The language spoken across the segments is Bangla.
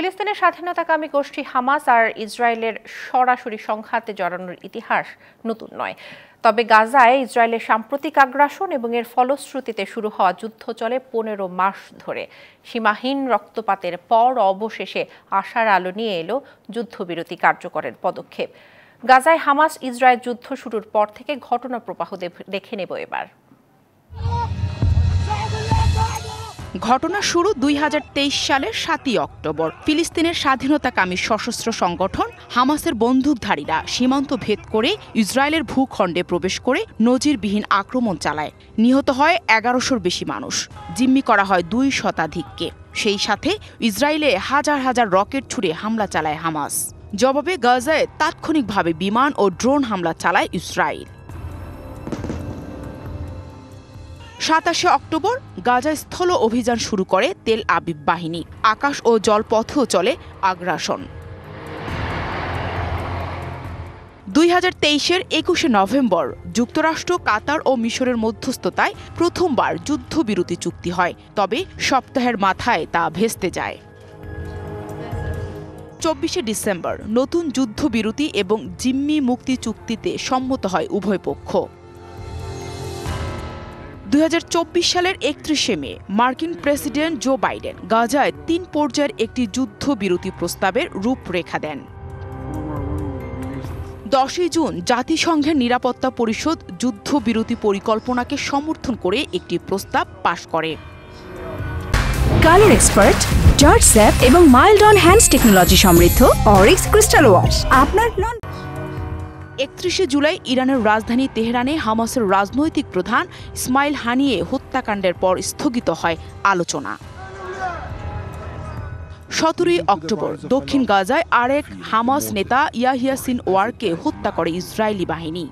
ফিলিস্তিনের স্বাধীনতাকামী গোষ্ঠী হামাস আর ইসরায়েলের সরাসরি সংঘাতে জড়ানোর ইতিহাস নতুন নয়। তবে গাজায় ইসরায়েলের সাম্প্রতিক আগ্রাসন এবং এর ফলশ্রুতিতে শুরু হওয়া যুদ্ধ চলে 15 মাস ধরে। সীমাহীন রক্তপাতের পর অবশেষে আশার আলো নিয়ে এলো যুদ্ধবিরতি কার্যকরের পদক্ষেপ। গাজায় হামাস ইসরায়েল যুদ্ধ শুরুর পর থেকে ঘটনা প্রবাহ দেখে নেব এবার। ঘটনা শুরু 2023 সালের 7ই অক্টোবর। ফিলিস্তিনের স্বাধীনতাকামী সশস্ত্র সংগঠন হামাসের বন্দুকধারীরা সীমান্ত ভেদ করে ইসরায়েলের ভূখণ্ডে প্রবেশ করে নজিরবিহীন আক্রমণ চালায়। নিহত হয় 1100-র বেশি মানুষ, জিম্মি করা হয় 2 শতাধিককে। সেই সাথে ইসরায়েলে হাজার হাজার রকেট ছুড়ে হামলা চালায় হামাস। জবাবে গাজায় তাৎক্ষণিকভাবে বিমান ও ড্রোন হামলা চালায় ইসরায়েল। 27 অক্টোবর গাজায় স্থল অভিযান শুরু করে তেল আবিব বাহিনী। আকাশ ও জলপথেও চলে আগ্রাসন। 2023-এর 21শে নভেম্বর যুক্তরাষ্ট্র, কাতার ও মিশরের মধ্যস্থতায় প্রথমবার যুদ্ধবিরতি চুক্তি হয়। তবে সপ্তাহের মাথায় তা ভেস্তে যায়। 24শে ডিসেম্বর নতুন যুদ্ধবিরতি এবং জিম্মি মুক্তি চুক্তিতে সম্মত হয় উভয় পক্ষ। 2024 সালের 31শে মে মার্কিন প্রেসিডেন্ট জো বাইডেন গাজায় 3 পর্যায়ের একটি যুদ্ধবিরতি প্রস্তাবের রূপরেখা দেন। 10ই জুন জাতিসংঘের নিরাপত্তা পরিষদ যুদ্ধবিরতি পরিকল্পনাকে সমর্থন করে একটি প্রস্তাব পাশ করে। কালার এক্সপার্ট, জর্জ স্যাপ এবং মাইল্ড অন হ্যান্ডস টেকনোলজি সমৃদ্ধ অরিক্স ক্রিস্টাল ওয়াশ আপনার 31শে জুলাই ইরানের রাজধানী তেহরানে হামাসের রাজনৈতিক প্রধান ইসমাইল হানিয়ে হত্যাকাণ্ডের পর স্থগিত হয় আলোচনা। 17ই অক্টোবর দক্ষিণ গাজায় আরেক হামাস নেতা ইয়াহিয়া সিনওয়ারকে হত্যা করে ইসরায়েলি বাহিনী।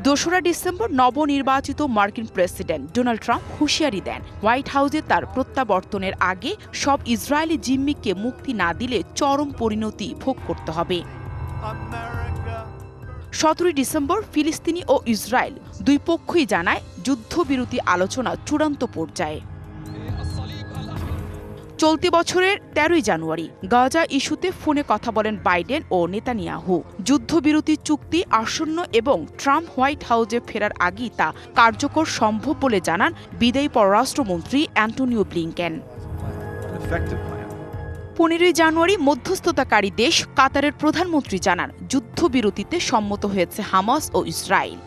2রা ডিসেম্বর নবনির্বাচিত মার্কিন প্রেসিডেন্ট ডোনাল্ড ট্রাম্প হুঁশিয়ারি দেন, হোয়াইট হাউসে তার প্রত্যাবর্তনের আগে সব ইসরায়েলি জিম্মিকে মুক্তি না দিলে চরম পরিণতি ভোগ করতে হবে। 17ই ডিসেম্বর ফিলিস্তিনি ও ইসরায়েল দুই পক্ষই জানায় যুদ্ধবিরতি আলোচনা চূড়ান্ত পর্যায়ে। চলতি বছরের 13ই জানুয়ারি গাজা ইস্যুতে ফোনে কথা বলেন বাইডেন ও নেতানিয়াহু। যুদ্ধবিরতি চুক্তি আসন্ন এবং ট্রাম্প হোয়াইট হাউসে ফেরার আগেই তা কার্যকর সম্ভব বলে জানান বিদায়ী পররাষ্ট্রমন্ত্রী অ্যান্টনিও ব্লিংকেন। 15ই জানুয়ারি মধ্যস্থতাকারী দেশ কাতারের প্রধানমন্ত্রী জানান যুদ্ধবিরতিতে সম্মত হয়েছে হামাস ও ইসরায়েল।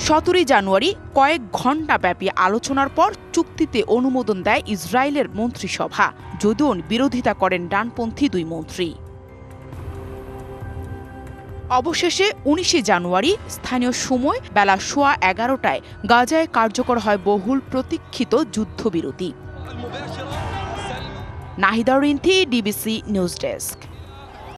17ই জানুয়ারি কয়েক ঘণ্টা ব্যাপী আলোচনার পর চুক্তিতে অনুমোদন দেয় ইসরায়েলের মন্ত্রিসভা, যদিও বিরোধিতা করেন ডানপন্থী 2 মন্ত্রী। অবশেষে 19শে জানুয়ারি স্থানীয় সময় বেলা 11:15টায় গাজায় কার্যকর হয় বহুল প্রতীক্ষিত যুদ্ধবিরতি। Nahida Rinthi, DBC news desk.